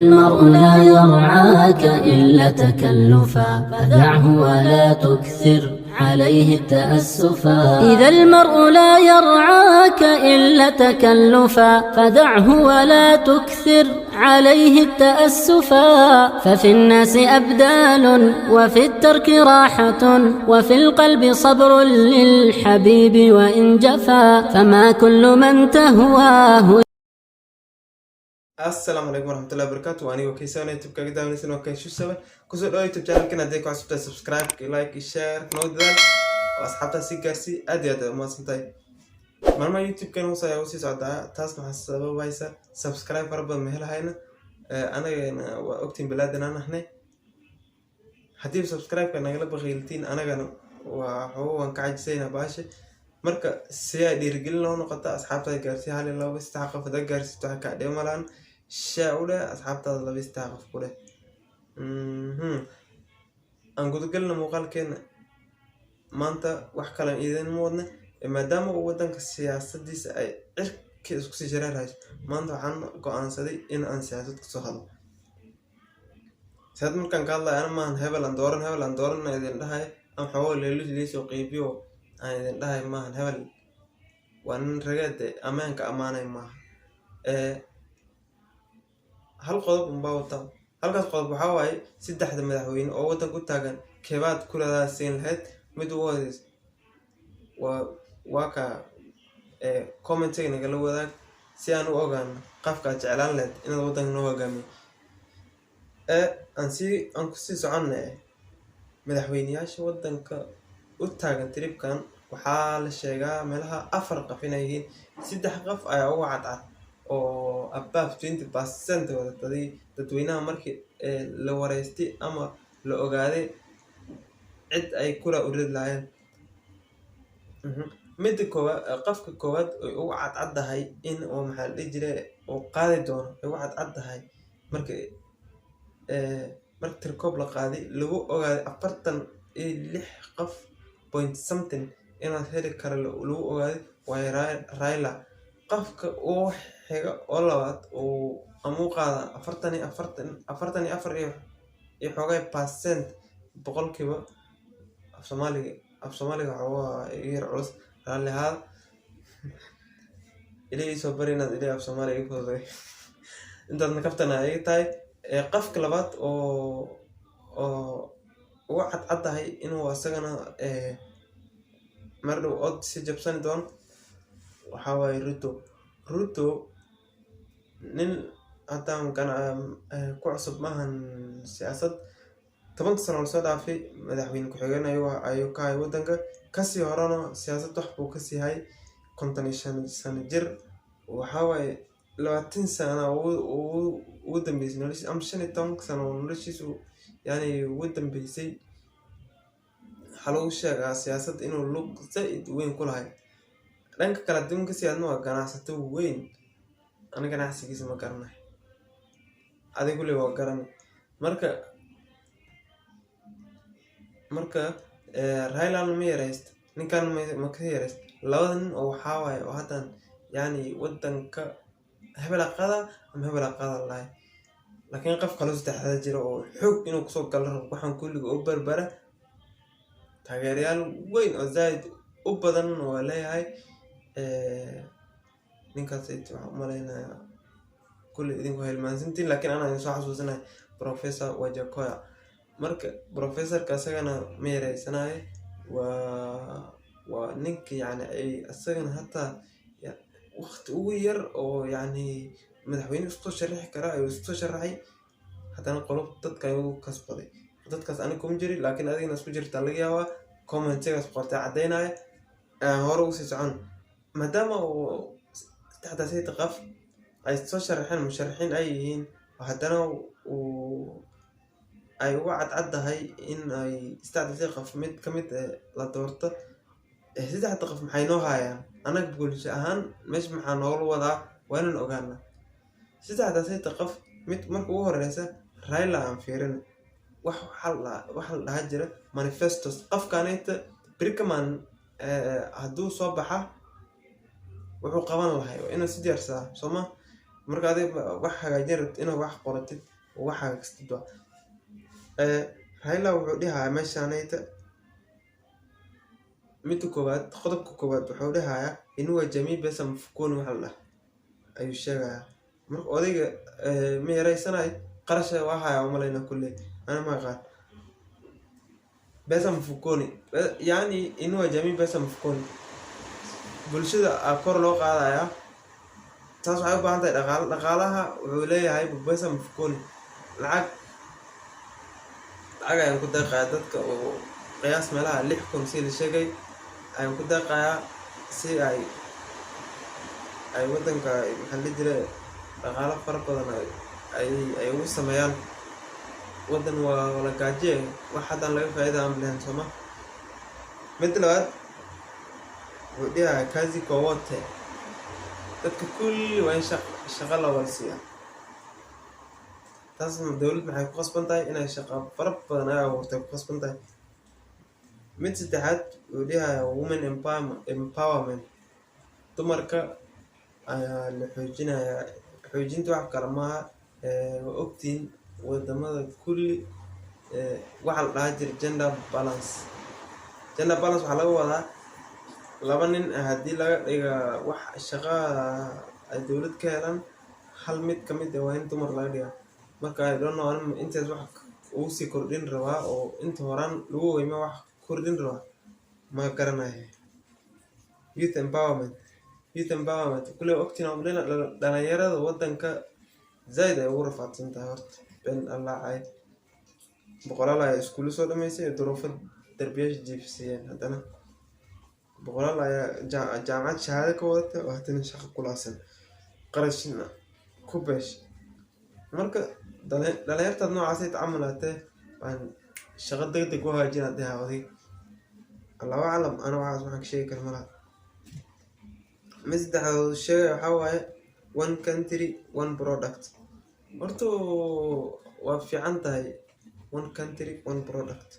المرء لا يرعاك إلا تكلفا فدعه ولا تكثر عليه التأسفا. إذا المرء لا يرعاك إلا تكلفا فدعه ولا تكثر عليه التأسفا. ففي الناس أبدال وفي الترك راحة وفي القلب صبر للحبيب وإن جفا. فما كل من تهواه. السلام عليكم ورحمة الله وبركاته. وأنا وكيسان يوتيوب كذا داون وكان شو سوى كسر يوتيوب channel كنا ديكو عصبت سبسكرايب لايك شير نودل وأصحابها سيكرسي أدي ما سنتاي مرما يوتيوب كانوا وصي صعدا تاس مع السبب وايسا سبسكرايب ربنا مهلا هاينا أنا وقتين بلادنا نحن حتى سبسكرايب كان أغلب غيلتين أنا كانوا وهو وانكعج سينا باشا مركا سيا ديرجلنا ونقطة أصحابها كرسي هالي الله بيستحق فدا كرسي تحكي ديما مالان شاولة أصحابها الله بيستحق كله. أنقول قلنا مقال كنا ما أنت وحكلم إذا مودنا ما دام ودنك السياسة دي سأي كيسكسي جرالها ما أنت عن قان صدي إن أن سياسة كسهل ساعات ممكن قال الله أنا ما هبل أندورن إذا ده أم حول ليش يقيبيو أنا ده ما هبل وأن رجعت أمان كأمانة ما هل قلب مباوطة هل قلب حواي ست حد مدحوين أو تقول تاجن كبات كل هذا السين الهد مدوادس وواقع كومنتين قالوا ذاك سيان وأوغان قفقة جعلان لد إن الوطن نوع جميل أنسي أنكسي سعنا مدحوين ياش وطن كأتاجن تريب كان وحال الشيء ملها أفرق فينا يجين ست حقف أي وعد oo above 20% wada dadweynaha markii la wareystay ama la ogaaday cid ay kula urid lahayn mid qofka koowaad oo caddahay in oo maxal jiray oo qaadi doono oo caddahay markii tirkoob la qaaday lagu ogaaday 46 qof point something inaan heli karo lagu ogaaday way Raila qofka oo xiga oo labaad oo amu qaada 44 iyo xogay percent boqolkiiba af Soomaaliga waa yar culus raalli hal ilaa soo barina ilaa af Soomaaliga ku hoday intaad kaftana ay tahay qofka labaad oo caddahay inuu asagana mardo od si jabsan doon waxa way Ruto nin haddaan kana ku cusub maahan siyaasad 10 sano soo dhaafay madaxweyne ku xigeen ayuu ka hay wadanka kasii horena siyaasad wax buu ka sii hay 50 sano jir waxa way 20 sano uu dambeysay noloshiisa am 15 sano noloshiisa yani uu dambeysay xaluu sheegay siyaasad inuu lug zaid weyn ku lahay dhanka kala duwanka siyaadna waa ganacsato weyn أنا كان أحسن كيس ما كرنا هذا كله هو كرنا مركا رايلا الميرست إن كان مكثيرست لودن أو حاوي وهذا يعني ودن ك هبل قذا أم هبل قذا الله لكن قف خلاص تحت جرو حق إنه كسوق كله وحن كله أوبر برا تغييريال وين أزايد أبدا ولا هاي ninkaas ay malayna kulli idinku helmaansantiin laakiin ana soo xasuusanahay professor Wajakoya marka professor ka asagana meereysanaay waa ninka yani ay asagana hatta waqti ugu yar oo yani madaxweyne isku sharaxi kara ay isku sharaxay haddana qolob dadka ay ugu kasbaday dadkaas aan ku jiri laakiin adigna isku jirta laga yaabaa comment-iga qortay cadeynaya hore u sii socon maadaama تحت سيد قف أي تشرح المشرحين أيهين وحدنا أي وعد عدى هاي إن أي استعد ثقف ميت كميت لا تورته هسيت حتى قف محينوها يعني أنا بقول شأهان مش محنور وضع وين الأوغانا هسيت حتى سيد قف ميت مركو هرسة رايلا عن فيرن وحل هجرة مانيفستوس قف كانت بريكمان هدو صباحه wuxuu qaban lahay inuu si diyaarsaa Soomaa marka adiga wax hagaajin rabtid inaad wax qoratid oo wax hagaagstid waa Raila wuxuu dhahaa meeshaanayta mid koowaad qodobka koowaad wuxuu dhahaa inuu jamii besa mfukoni waxa la ayuu sheegayaa marka odayga ma yaraysanay qarash waa haya umalayna kulle ana ma qaan besa mfukoni yani inuu jamii besa mfukoni bulshada kor loo qaadaya taas waxay u baahan tahay dhaqaalaha wuxuu leeyahay besa mfukoni lacag ayaan ku deeqaa dadka oo qiyaas meelaha 6,000 si la sheegay ayaan ku deeqaa si ay wadanka maxaa la jiray dhaqaale fara badan ay ugu sameeyaan wadan waa wala gaaje wax hadan laga faa'iido aan bilahan Soma mid labaad wuxuu dhahaa kazi kwa wote dadka kulli waa in shaqo la warsiiya taas dawladda maxay ku qasban tahay inay shaqo fara badan ay abuurtay ku qasban tahay mid saddexaad wuxuu dhahaa women empowerment dumarka ayaa la xoojinta wax kale maaha ogtiin wadamada kulli waxa la dhahaa jir gender balance waxaa laga wadaa laba nin haddii laga dhiga wax shaqo ay dawlad ka helaan hal mid ka mid waa in dumar laga dhigaa marka I don't know intaas wax uu sii kordhin rabaa oo inta horaan lagu weyma wax kordhin rabaa ma garanayo youth empowerment kulli ogtiin oo dhalinyarada wadanka zaid ay ugu rafaadsan tahay horta ben Allah ay boqolaal ay iskuul soo dhameysay duruufo darbiyash jiifsiyeen hadana boqolaal ay jaamacad shahaado ka wadata oo hadana shaqo kulaasan qarashina ku beesh marka dhalinyarta noocaas ay tacaamulaatay aan shaqo degdeg u haajin hadii oday Allahu a'lam ana waxaan sheegi karaa malaha misdaxdo shay waxa waaye one country one product horto waa fiican tahay one country one product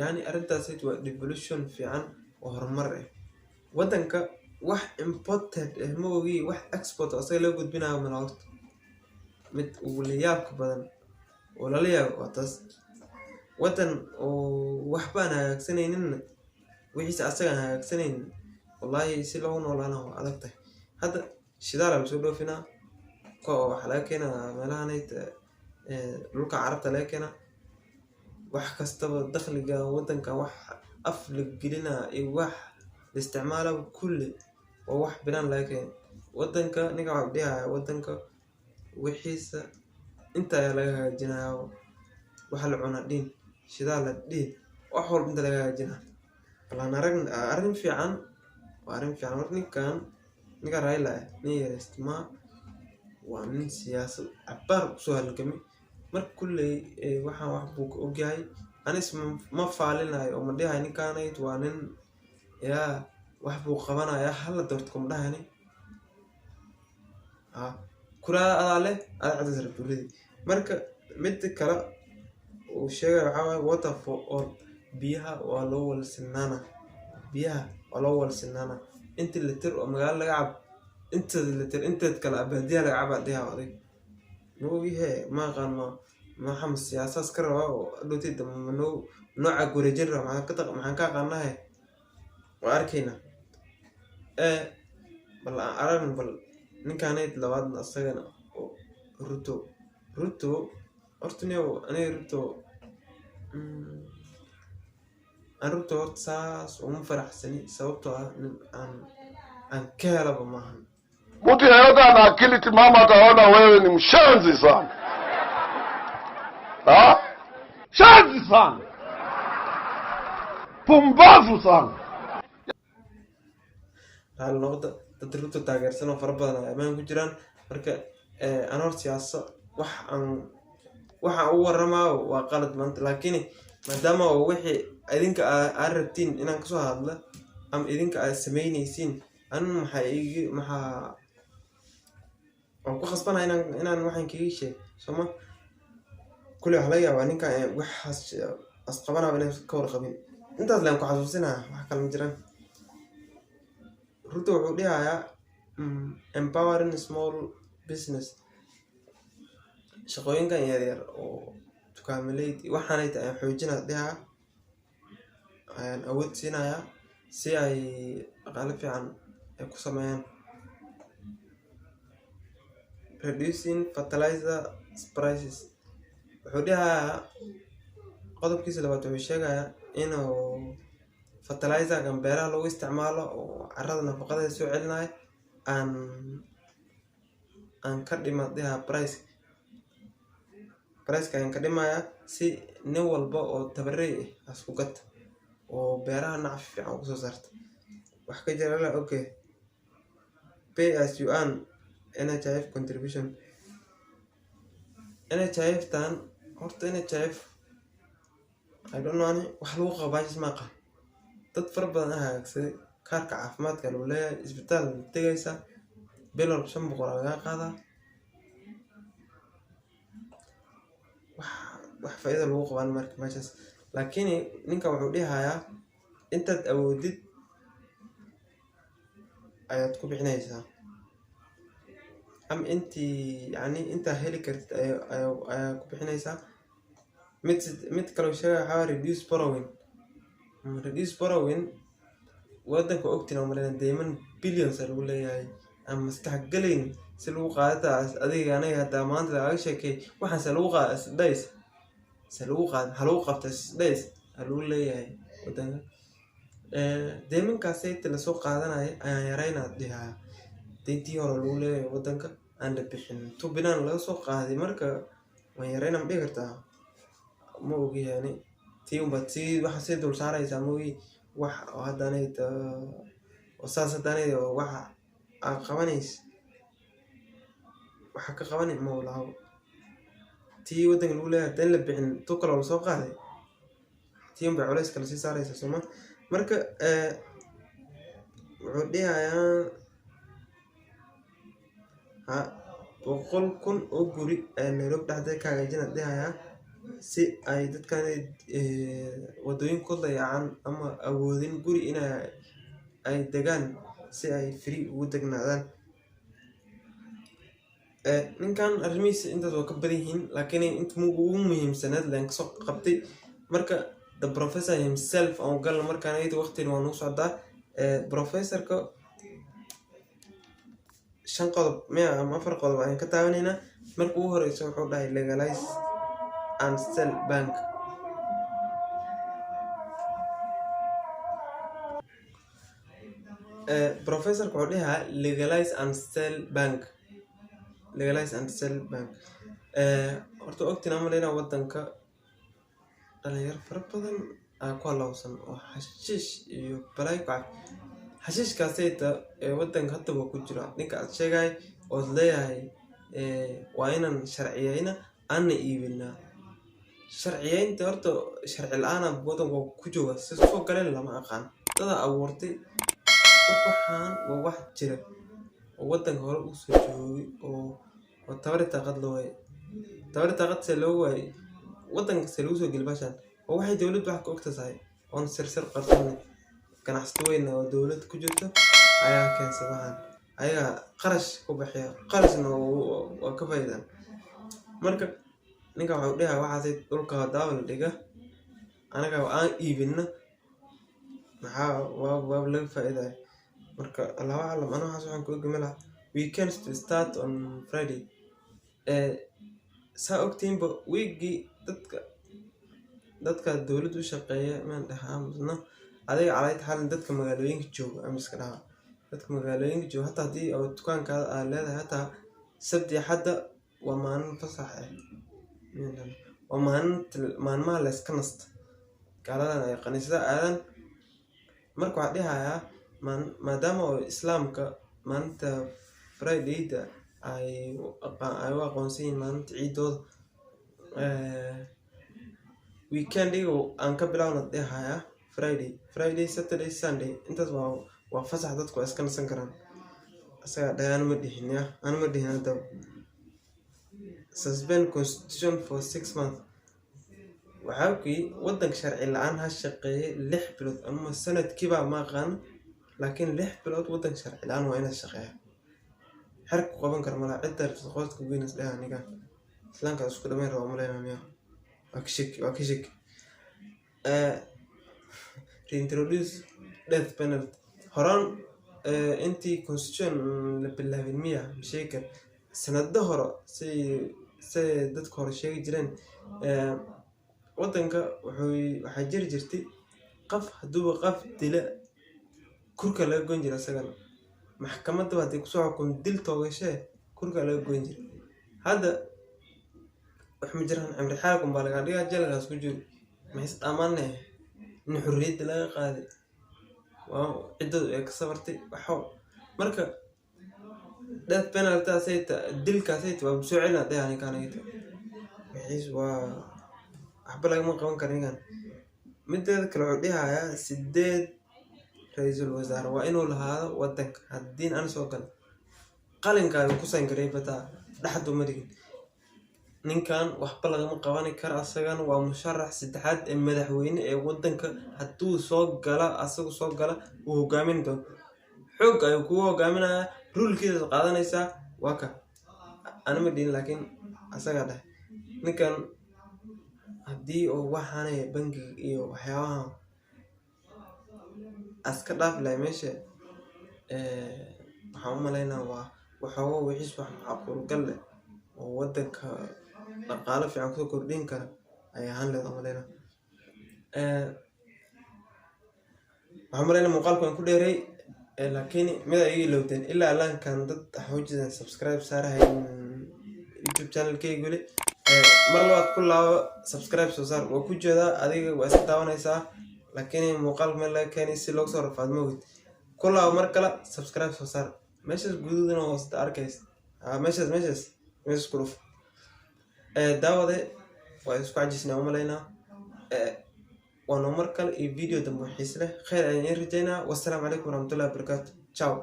yani arintaas waa devolution fiican oo horumar ah wadanka wax imported ma ogi wax export asaga la gudbinayo ma horto mid uu leeyahay badan oo la leeyahay taas wadan oo wax baan hagaagsanaynin wixii asaga hagaagsanaynin wallahi si loo noolaano adag tahay hadda shidaal la soo dhoofina ko waxa laga keenaa meelahanayt dhulka carabta laga keenaa wax kastaba dakhliga wadanka wax af la gelina iyo wax isticmaalo kulli oo wax bilan laga keenay wadanka niga wax dhigaa wadanka wixiisa inta laga hagaajinayo waxa la cunaa dhiin shidaal la dhiin wax walba inta laga hagaajinayo balan arrin fiican ninkan niga Raila ni yeestima waa nin siyaasad abar soo halgamay marka kulli waxaan wax buu ogyahay anis ma faalinayo oo ma dhahay ninkaanay waa nin wax buu qabanaya hal doorto kuma dhahani kula adale aad rabtulidi marka mid kale uu sheegay waxa waaye water for all biyaha waa loo walsinaana inta litir oo magaalo laga cab inta litir inta kala abadiya laga cab adeeyo aday noogihe ma qaan ma xam siyaasas ka raba oo dhoti damano nooca gureejin raba maxaan ka qaanahay waa arkayna bal aran bal ninkaanay labaad asagana ruto hortaniyo anay ruto saas uma faraxsani sababtoo aan ka helaba maahan mtu yeyote ana akili timamu ataona wewe ni mshenzi sana shenzi sana pumbavu sana hal noqda dad ruto taageersan oo fara badan ay amaan ku jiraan marka aan hor siyaasad waxa uu waramaa waa qalad maanta laakiin maadaama wixii idinka aad rabtiin inaan kasoo hadla am idinka aad sameynaysiin an maxaa aan ku khasbanahay inaan waxaan kaga sheeg soma kulli waxa laga yaabaa ninka waxaas asqabana inay ka warqabin intaas laan ku xasuusinaa wax kale ma jiraan ruto wuxuu dhahayaa empowering small business shaqooyinkan yaryar oo dukaamaleyd waxaanay tahay xoojinaa dhihaa ayaan awood siinayaa si ay dhaqaale fiican ay ku sameeyaan. Reducing fertilizer prices wuxuu dhihayaa qodobkiisa labaad wuxuu sheegayaa inuu fertilizerkan beeraha lagu isticmaalo oo carrada nafaqada soo celinayo aan ka dhima dhihaa price ayaan ka dhimayaa si nin walba oo tabarey ah isku gata oo beeraha nacfi fiican ugu soo saarta. wax ka jira la okay pay as you earn NHIF contribution. NHIF tan horta NHIF I don't know wax lagu qabaajis ma aqaan. dad fara badan hagaagsaday kaarka caafimaadka loo leeyahay isbitaal tagaysa bil walba 500 laga qaadaa wax faa'iido lagu qaban marka meeshaas. laakiin ninka wuxuu dhihayaa intaad awoodid ayaad ku bixinaysaa am intii yani inta heli kartid ayaa ku bixinaysaa. mid kale sheegay waxa reduce borrowing wadanka ogtina umaleena deyman billions lagu leeyahay ama maskax galeyn si lagu qaadataas adiga anaga hada maanta laga sheekay waxaan se lagu qaada days se lagu qaad waxa lagu qabta days lagu leeyahay wadanka. deymankaas ay la soo qaadanay ayaan yareynaa dhihaa deyntii hore lagu leeyahay wadanka aan la bixin tubinaan laga soo qaaday marka waan yareynaa ma dhihi kartaa ma ogi yani tii unba tii waxa si dul saaraysaa ma ogi wax haddaanay wasaas haddaanay waxa aan qabanays waxa ka qabanay ma walaho tii wadanka lagu leeyahay dan la bixin tu kale oo soo qaaday tii unba culays kale sii saaraysaa soma. marka wuxuu dhihayaa 100,000 oo guri Nairobi dhexdeeda ka hagaajina dhihayaa si ay dadkan wadooyinkooda dayacaan ama awoodin guri in ay degaan si ay free ugu degnaadaan. ninkan arrimihiisa intaas waa ka badan yihiin laakiin inta ugu muhiimsanayd laan kasoo qabtay. marka the professor himself oo gal markaan ayda waqtiga waa noo socdaa. professorka 5 qodob ama 4 qodob ayaan ka taabanayna. marka ugu horeysa wuxuu dhahay legalize and sell bank. professorka wuxuu dhahay legalize and sell bank. horta ogtina maleyna wadanka dhalinyaro fara badan ku halawsan oo xashiish iyo balay ku xashiishkaasayta wadanka hadda waa ku jira. ninka aad sheegay oo leeyahay waa inaan sharciyeyna aan iibina. sharciyeynta horta sharci la'aan wadanka ku jooga si soo galeen lama aqaan. dad abuurtay waxaan waa wax jira oo wadanka hore u soo joogay oo tabarta qad loo way tabarta qad se loo way wadanka se loo soo gilbashan oo waxay dawladdu wax ka ogtahay on sirsir qarsan ganacsato weyn oo dawlad ku jirto ayaa keensadaan ayaga qarash ku bixiya qarashna oo ka faa'iidaan. marka ninka wuxuu dhahay waxaasay dhulka daawal dhiga anaga aan iibina maxaa waa laga faa'iiday. marka Allah alam ana waxaan ku ogmela weekends to start on Friday. saa ogtiinba weekgi dadka dawladdu shaqeeya ma dhahaamna adiga calayd xal dadka magaalooyinka jooga ama iska dhaha dadka magaalooyinka jooga hatta hadii oo dukaankaada aad leedahay hatta sabti xadda waa maalin fasax ah waa maalmaha la iska nasta gaaladan ay qaniisada aadan. marka waxaa dhihayaa maadaama oo islaamka maalinta Friday-da ay u aqoonsan yihiin maalinta ciidooda weekend-iga aan ka bilaawna dhihayaa Friday Saturday Sunday intaas waa fasax dadku iska nasan karaan. asaga dhayaan ma dhihin aan ma dhihin hadda suspend constitution for 6 months. waxaa kii wadanka sharci la'aan ha shaqeeyay 6 bilood ama sanadkiiba ma aqaan laakiin 6 bilood wadanka sharci la'aan waa inay shaqeeyaa حرك قبان كرملا عدة الفسقات كبينس لها نيجا إسلام كأسكت دمين روا ملانا مياه وكشك reintroduce death penalty هران أنتي constitution بالله بالمية مشاكل سنة ظهر سي دتك شيء جرين ودنك وحجر جرتي قف هدوب قف دلا كرك لا جونجر سجن محكمة بعد كسوع كون دل توجشه كرك لا جونجر هذا إحنا جرهن عمر حالكم بالغادي أجل الناس كجول ما يست أمانة نحرية لا قادر واو عدة كسبرتي بحول مركب ده penalty سيت دل كاسيت وبسوعنا ده يعني كان يت بحيث أحبلك من قوان كريان مدة كالعوديها يا سداد رئيس الوزراء وإنه لهذا ودك الدين أنا سوكل قالن كان كوسين قريبة لحد ومدين نين كان وحبلك من قواني كر أسجن ومشرح سدحات المدحوين ودنك هتو سوق جلا أسوق سوق جلا وهو جامين دون حق أيوكوا جامنا رول كده قاعدنا يسا واقع أنا مدين لكن أسجده نين كان هدي أو وحنا بنجي إيو حيوان أسكتها لا ماشي محمد لنا وحوا وعيش وحقول قلة وودك قال في عكسه كردين كان أي هان لهم لنا محمد لنا مقال كل رأي لكن ماذا يلودين إلا الآن كان ضد حوجز سبسكرايب صار هاي يوتيوب channel كي يقولي مرة كلها سبسكرايب صار وكل جدا هذه وأستوى نيسا لكن مقال ملا كان يصير صار فاد موجود كلها مرة سبسكرايب صار ماشي جدودنا وسط أركيس ماشي كروف داود ويسقع جسنا وملاينا ونمركل الفيديو ده محيص له خير أن يرجعنا والسلام عليكم ورحمة الله وبركاته. تشاو.